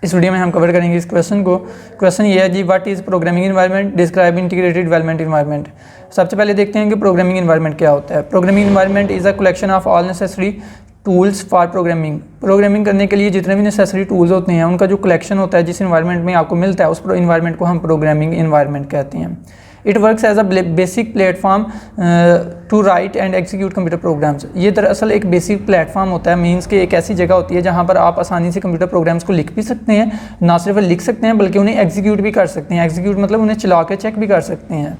इस वीडियो में हम कवर करेंगे इस क्वेश्चन को। क्वेश्चन ये है जी, what is programming environment, describe integrated development environment. सबसे पहले देखते हैं कि प्रोग्रामिंग एनवायरनमेंट क्या होता है। Programming environment is a collection of all necessary tools for programming. Programming करने के लिए जितने भी नेसेसरी टूल्स होते हैं उनका जो कलेक्शन होता है जिस इन्वायरमेंट में आपको मिलता है उस इन्वायरमेंट को हम प्रोग्रामिंग एनवायरनमेंट कहते हैं। It works as a basic platform to write and execute computer programs. ये दरअसल एक बेसिक प्लेटफॉर्म होता है, मीन्स कि एक ऐसी जगह होती है जहाँ पर आप आसानी से कंप्यूटर प्रोग्राम्स को लिख भी सकते हैं, ना सिर्फ लिख सकते हैं बल्कि उन्हें एग्जीक्यूट भी कर सकते हैं। एग्जीक्यूट मतलब उन्हें चला के चेक भी कर सकते हैं।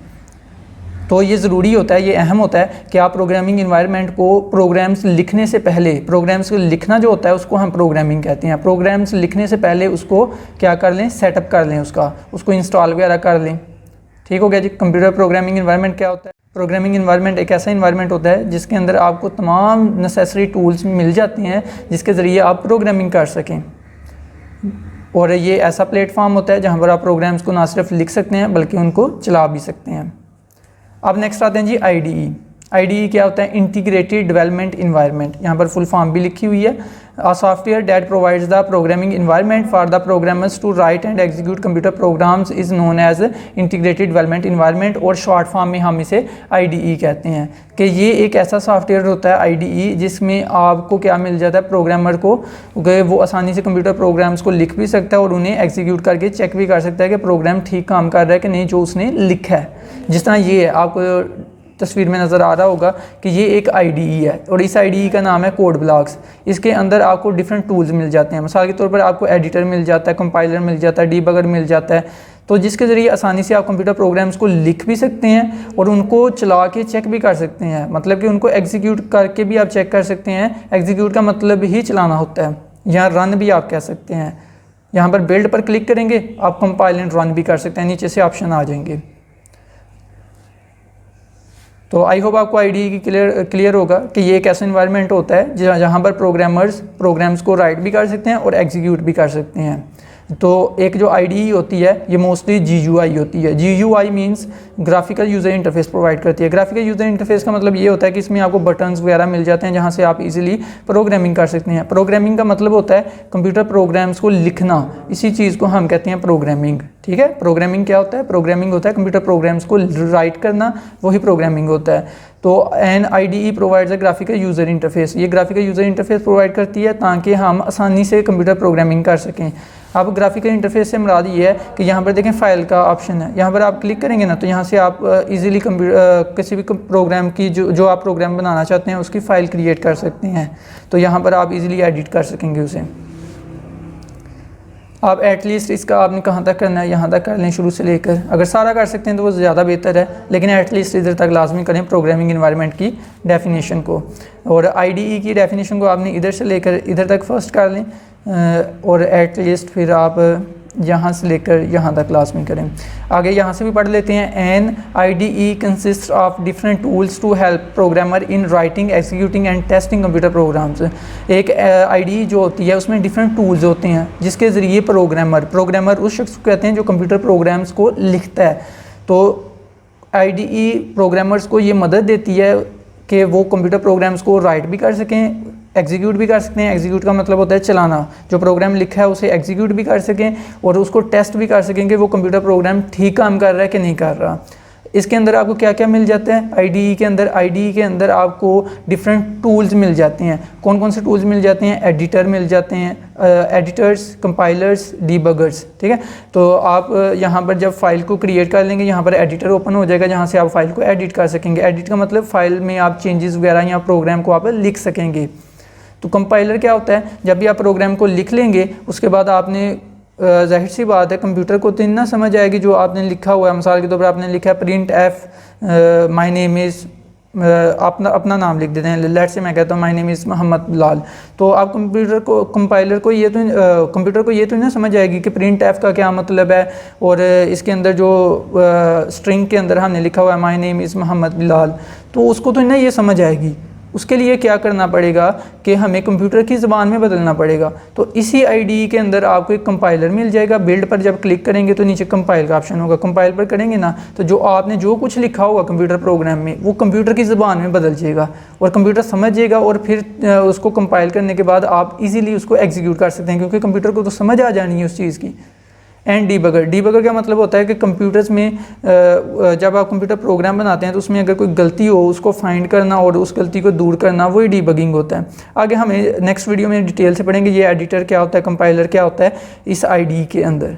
तो ये ज़रूरी होता है, ये अहम होता है कि आप प्रोग्रामिंग इन्वायरमेंट को प्रोग्राम्स लिखने से पहले, प्रोग्राम्स को लिखना जो होता है उसको हम प्रोग्रामिंग कहते हैं। प्रोग्राम्स लिखने से पहले उसको क्या कर लें, सेटअप कर लें, उसको इंस्टॉल वगैरह कर लें। ठीक हो गया जी। कंप्यूटर प्रोग्रामिंग इन्वायरमेंट क्या होता है? प्रोग्रामिंग इन्वायरमेंट एक ऐसा इन्वायरमेंट होता है जिसके अंदर आपको तमाम नेसेसरी टूल्स मिल जाती हैं जिसके ज़रिए आप प्रोग्रामिंग कर सकें। और ये ऐसा प्लेटफॉर्म होता है जहाँ पर आप प्रोग्राम्स को ना सिर्फ लिख सकते हैं बल्कि उनको चला भी सकते हैं। अब नेक्स्ट आते हैं जी IDE। IDE क्या होता है? Integrated development environment. यहाँ पर फुल फॉर्म भी लिखी हुई है। A software that provides the programming environment for the programmers to write and execute computer programs is known as integrated development environment, और शॉर्ट फॉर्म में हम इसे IDE कहते हैं। कि ये एक ऐसा सॉफ्टवेयर होता है IDE जिसमें आपको क्या मिल जाता है, प्रोग्रामर को वो आसानी से कंप्यूटर प्रोग्राम्स को लिख भी सकता है और उन्हें एग्जीक्यूट करके चेक भी कर सकता है कि प्रोग्राम ठीक काम कर रहा है कि नहीं जो उसने लिखा है। जिस तरह ये है, आपको तस्वीर में नज़र आ रहा होगा कि ये एक IDE है और इस IDE का नाम है कोड ब्लॉक्स। इसके अंदर आपको डिफरेंट टूल्स मिल जाते हैं। मिसाल के तौर पर आपको एडिटर मिल जाता है, कंपाइलर मिल जाता है, डीबगर मिल जाता है, तो जिसके ज़रिए आसानी से आप कंप्यूटर प्रोग्राम्स को लिख भी सकते हैं और उनको चला के चेक भी कर सकते हैं। मतलब कि उनको एग्जीक्यूट करके भी आप चेक कर सकते हैं। एग्जीक्यूट का मतलब ही चलाना होता है, यहाँ रन भी आप कह सकते हैं। यहाँ पर बिल्ड पर क्लिक करेंगे, आप कंपाइल एंड रन भी कर सकते हैं, नीचे से ऑप्शन आ जाएंगे। तो आई होप आपको IDE की क्लियर होगा कि ये एक ऐसा इन्वायरमेंट होता है जहाँ पर प्रोग्रामर्स प्रोग्राम्स को राइट भी कर सकते हैं और एग्जीक्यूट भी कर सकते हैं। तो एक जो IDE होती है ये मोस्टली GUI होती है। GUI means graphical user interface provide करती है। ग्राफिकल यूज़र इंटरफेस का मतलब ये होता है कि इसमें आपको बटन्स वगैरह मिल जाते हैं जहाँ से आप इजीली प्रोग्रामिंग कर सकते हैं। प्रोग्रामिंग का मतलब होता है कंप्यूटर प्रोग्राम्स को लिखना, इसी चीज़ को हम कहते हैं प्रोग्रामिंग। ठीक है, प्रोग्रामिंग क्या होता है? प्रोग्रामिंग होता है कंप्यूटर प्रोग्राम्स को राइट करना, वही प्रोग्रामिंग होता है। तो an IDE provides a graphical user interface. ये ग्राफिकल यूज़र इंटरफेस प्रोवाइड करती है ताकि हम आसानी से कंप्यूटर प्रोग्रामिंग कर सकें। अब ग्राफिकल इंटरफेस से मुराद ये है कि यहाँ पर देखें फाइल का ऑप्शन है, यहाँ पर आप क्लिक करेंगे ना तो यहाँ से आप इजीली किसी भी प्रोग्राम की जो आप प्रोग्राम बनाना चाहते हैं उसकी फ़ाइल क्रिएट कर सकते हैं। तो यहाँ पर आप इजीली एडिट कर सकेंगे उसे। आप एटलीस्ट इसका आपने कहाँ तक करना है, यहाँ तक कर लें शुरू से लेकर। अगर सारा कर सकते हैं तो वो ज़्यादा बेहतर है, लेकिन एटलीस्ट इधर तक लाजमी करें प्रोग्रामिंग इन्वायरमेंट की डेफिनेशन को। और IDE की डेफिनेशन को आपने इधर से लेकर इधर तक फर्स्ट कर लें और एटलीस्ट फिर आप यहाँ से लेकर यहाँ तक लाजमी करें। आगे यहाँ से भी पढ़ लेते हैं। An IDE consist of different tools to help programmer in writing, executing and testing computer programs. एक IDE जो होती है उसमें डिफरेंट टूल्स होते हैं जिसके ज़रिए प्रोग्रामर उस शख्स को कहते हैं जो कंप्यूटर प्रोग्राम्स को लिखता है। तो IDE प्रोग्रामर्स को ये मदद देती है कि वो कंप्यूटर प्रोग्राम्स को राइट भी कर सकें, एग्जीक्यूट भी कर सकते हैं। एग्जीक्यूट का मतलब होता है चलाना, जो प्रोग्राम लिखा है उसे एग्जीक्यूट भी कर सकें और उसको टेस्ट भी कर सकें कि वो कंप्यूटर प्रोग्राम ठीक काम कर रहा है कि नहीं कर रहा। इसके अंदर आपको क्या क्या मिल जाता है IDE के अंदर? IDE के अंदर आपको डिफरेंट टूल्स मिल जाते हैं। कौन कौन से टूल्स मिल जाते हैं? एडिटर मिल जाते हैं, एडिटर्स, कंपाइलर्स, डीबगर्स। ठीक है, तो आप यहाँ पर जब फाइल को क्रिएट कर लेंगे यहाँ पर एडिटर ओपन हो जाएगा जहाँ से आप फाइल को एडिट कर सकेंगे। एडिट का मतलब फाइल में आप चेंजेस वगैरह या प्रोग्राम को आप लिख सकेंगे। तो कंपाइलर क्या होता है? जब भी आप प्रोग्राम को लिख लेंगे उसके बाद आपने जाहिर सी बात है कंप्यूटर को तो इतना समझ आएगी जो आपने लिखा हुआ है। मिसाल के तौर पर आपने लिखा है print F my name is, अपना नाम लिख देते हैं, लेट से मैं कहता हूँ my name is Mohammad Bilal. तो आप कंपाइलर को ये तो कंप्यूटर को ये तो ना समझ आएगी कि प्रिंट F का क्या मतलब है और इसके अंदर जो स्ट्रिंग के अंदर हमने लिखा हुआ है my name is Mohammad Bilal, तो उसको तो ना ये समझ आएगी। उसके लिए क्या करना पड़ेगा कि हमें कंप्यूटर की ज़बान में बदलना पड़ेगा। तो इसी IDE के अंदर आपको एक कंपाइलर मिल जाएगा। बिल्ड पर जब क्लिक करेंगे तो नीचे कंपाइल का ऑप्शन होगा, कंपाइल पर करेंगे ना तो जो आपने जो कुछ लिखा होगा कंप्यूटर प्रोग्राम में वो कंप्यूटर की ज़बान में बदल जाएगा और कंप्यूटर समझेगा और फिर उसको कंपाइल करने के बाद आप इजीली उसको एग्जीक्यूट कर सकते हैं, क्योंकि कंप्यूटर को तो समझ आ जानी है उस चीज़ की। एंड डीबगर का मतलब होता है कि कंप्यूटर्स में जब आप कंप्यूटर प्रोग्राम बनाते हैं तो उसमें अगर कोई गलती हो उसको फाइंड करना और उस गलती को दूर करना, वही डीबगिंग होता है। आगे हमें नेक्स्ट वीडियो में डिटेल से पढ़ेंगे ये एडिटर क्या होता है, कंपाइलर क्या होता है इस IDE के अंदर।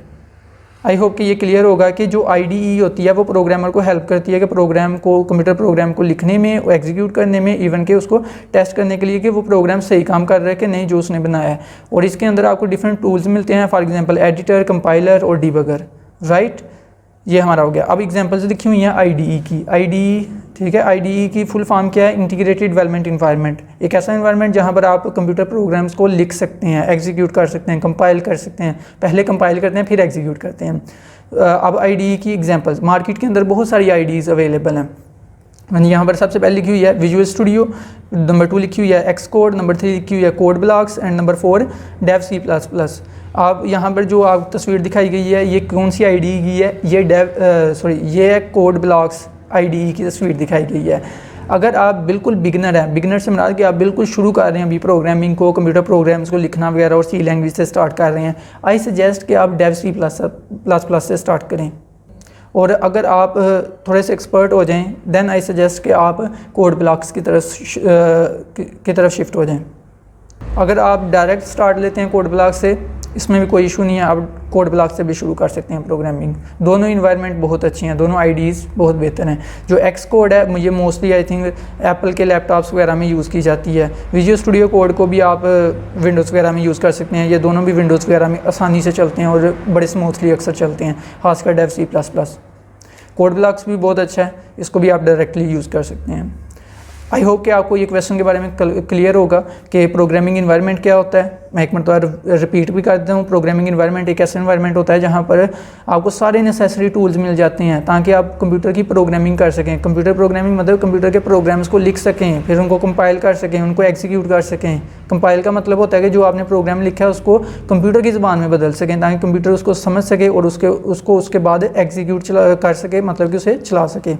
आई होप कि ये क्लियर होगा कि जो IDE होती है वो प्रोग्रामर को हेल्प करती है कि प्रोग्राम को, कंप्यूटर प्रोग्राम को लिखने में, एग्जीक्यूट करने में, इवन के उसको टेस्ट करने के लिए कि वो प्रोग्राम सही काम कर रहा है कि नहीं जो उसने बनाया है। और इसके अंदर आपको डिफरेंट टूल्स मिलते हैं, फॉर एग्जांपल एडिटर, कंपाइलर और डीबगर, राइट। ये हमारा हो गया। अब एग्जांपल्स लिखी हुई हैं IDE की। IDE, ठीक है, IDE की फुल फॉर्म क्या है? Integrated development environment. एक ऐसा इन्वायरमेंट जहाँ पर आप कंप्यूटर प्रोग्राम्स को लिख सकते हैं, एग्जीक्यूट कर सकते हैं, कंपाइल कर सकते हैं। पहले कंपाइल करते हैं फिर एग्जीक्यूट करते हैं। अब IDE की एग्जांपल्स, मार्केट के अंदर बहुत सारी IDEs अवेलेबल हैं। मैंने यहाँ पर सबसे पहले लिखी हुई है विजुअल स्टूडियो, नंबर 2 लिखी हुई है एक्सकोड, नंबर 3 लिखी हुई है Code Blocks and number 4 Dev C++। आप यहाँ पर जो आप तस्वीर दिखाई गई है ये कौन सी IDE की है? ये है कोड ब्लॉक्स IDE की तस्वीर दिखाई गई है। अगर आप बिल्कुल बिगनर हैं, बिगनर से मुराद कि आप बिल्कुल शुरू कर रहे हैं अभी प्रोग्रामिंग को, कंप्यूटर प्रोग्राम्स को लिखना वगैरह और C लैंग्वेज से स्टार्ट कर रहे हैं, आई सजेस्ट कि आप डेव C++ से स्टार्ट करें। और अगर आप थोड़े से एक्सपर्ट हो जाएं देन आई सजेस्ट कि आप कोड ब्लॉक्स की तरफ शिफ्ट हो जाएं। अगर आप डायरेक्ट स्टार्ट लेते हैं कोड ब्लॉक से, इसमें भी कोई इशू नहीं है, आप कोड ब्लॉक से भी शुरू कर सकते हैं प्रोग्रामिंग। दोनों इन्वायरमेंट बहुत अच्छी हैं, दोनों IDEs बहुत बेहतर हैं। जो एक्सकोड है मुझे मोस्टली आई थिंक एप्पल के लैपटॉप्स वगैरह में यूज़ की जाती है। विजुअल स्टूडियो कोड को भी आप विंडोज़ वगैरह में यूज़ कर सकते हैं। ये दोनों भी विंडोज़ वगैरह में आसानी से चलते हैं और बड़े स्मूथली अक्सर चलते हैं, खासकर डेव C++। कोड ब्लॉक्स भी बहुत अच्छा है, इसको भी आप डायरेक्टली यूज़ कर सकते हैं। आई होप कि आपको ये क्वेश्चन के बारे में क्लियर होगा कि प्रोग्रामिंग इन्वायरमेंट क्या होता है। मैं एक मरतबा रिपीट भी कर देता हूँ, प्रोग्रामिंग इन्वायरमेंट एक ऐसा इन्वायरमेंट होता है जहाँ पर आपको सारे नेसेसरी टूल्स मिल जाते हैं ताकि आप कंप्यूटर की प्रोग्रामिंग कर सकें। कंप्यूटर प्रोग्रामिंग मतलब कंप्यूटर के प्रोग्राम्स को लिख सकें, फिर उनको कंपाइल कर सकें, उनको एग्जीक्यूट कर सकें। कंपाइल का मतलब होता है कि जो आपने प्रोग्राम लिखा है उसको कंप्यूटर की ज़बान में बदल सकें ताकि कंप्यूटर उसको समझ सके और उसके बाद एग्जीक्यूट कर सके, मतलब कि उसे चला सके।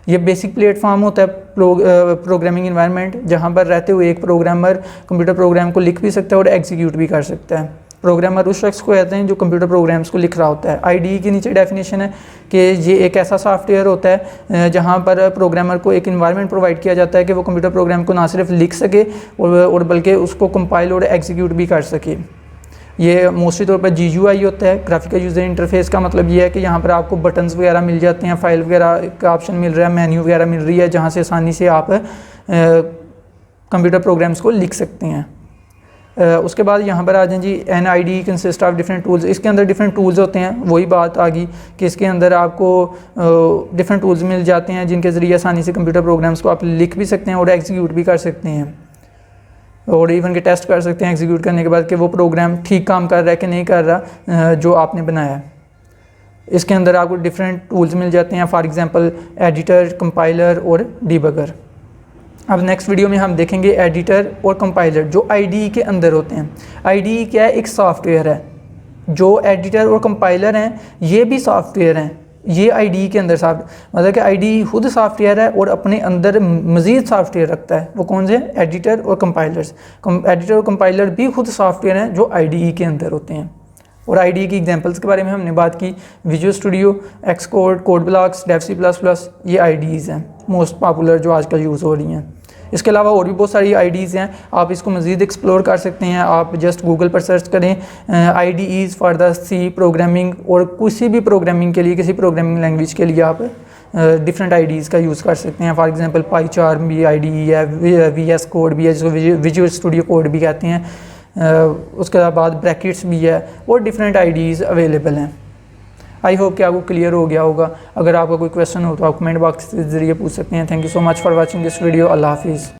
ये बेसिक प्लेटफॉर्म होता है प्रोग्रामिंग इन्वायरमेंट, जहाँ पर रहते हुए एक प्रोग्रामर कंप्यूटर प्रोग्राम को लिख भी सकता है और एग्जीक्यूट भी कर सकता है। प्रोग्रामर उस शख्स को कहते हैं जो कंप्यूटर प्रोग्राम्स को लिख रहा होता है। IDE के नीचे डेफिनेशन है कि ये एक ऐसा सॉफ्टवेयर होता है जहाँ पर प्रोग्रामर को एक इन्वायरमेंट प्रोवाइड किया जाता है कि वो कंप्यूटर प्रोग्राम को ना सिर्फ लिख सके और बल्कि उसको कंपाइल और एग्जीक्यूट भी कर सके। ये मोस्टली तौर पर GUI होता है, ग्राफिकल यूज़र इंटरफेस का मतलब ये है कि यहाँ पर आपको बटन्स वगैरह मिल जाते हैं, फाइल वगैरह का ऑप्शन मिल रहा है, मेन्यू वगैरह मिल रही है जहाँ से आसानी से आप कंप्यूटर प्रोग्राम्स को लिख सकते हैं। उसके बाद यहाँ पर आ जाए जी an IDE consist of different tools. इसके अंदर डिफरेंट टूल्स होते हैं, वही बात आ गई कि इसके अंदर आपको डिफरेंट टूल्स मिल जाते हैं जिनके ज़रिए आसानी से कंप्यूटर प्रोग्राम्स को आप लिख भी सकते हैं और एग्जीक्यूट भी कर सकते हैं और इवन के टेस्ट कर सकते हैं एग्जीक्यूट करने के बाद कि वो प्रोग्राम ठीक काम कर रहा है कि नहीं कर रहा जो आपने बनाया है। इसके अंदर आपको डिफरेंट टूल्स मिल जाते हैं, फॉर एग्जांपल एडिटर, कंपाइलर और डीबगर। अब नेक्स्ट वीडियो में हम देखेंगे एडिटर और कंपाइलर जो IDE के अंदर होते हैं। IDE क्या है? एक सॉफ्टवेयर है। जो एडिटर और कंपाइलर हैं ये भी सॉफ्टवेयर हैं, ये IDE के अंदर मतलब कि IDE खुद सॉफ्टवेयर है और अपने अंदर मज़ीद सॉफ्टवेयर रखता है। वो कौन से? एडिटर और कंपाइलर्स। एडिटर और कंपाइलर भी खुद सॉफ्टवेयर हैं जो IDE के अंदर होते हैं। और IDE की एग्जांपल्स के बारे में हमने बात की, Visual Studio, Xcode, Code Blocks, Dev C++, ये IDEs हैं मोस्ट पॉपुलर जो आजकल यूज़ हो रही हैं। इसके अलावा और भी बहुत सारी IDEs हैं, आप इसको मज़ीद एक्सप्लोर कर सकते हैं। आप जस्ट गूगल पर सर्च करें IDEs for the C programming, और किसी भी प्रोग्रामिंग के लिए, किसी प्रोग्रामिंग लैंग्वेज के लिए आप डिफरेंट IDEs का यूज़ कर सकते हैं। फॉर एग्जांपल पाईचार्म भी IDE है, VS कोड भी है जिसको विजुअल स्टूडियो कोड भी कहते हैं। उसके बाद ब्रैकेट्स भी है और डिफरेंट IDEs अवेलेबल हैं। आई होप कि आपको क्लियर हो गया होगा। अगर आपका कोई क्वेश्चन हो तो आप कमेंट बॉक्स के ज़रिए पूछ सकते हैं। Thank you so much for watching this video. अल्लाह हाफिज़।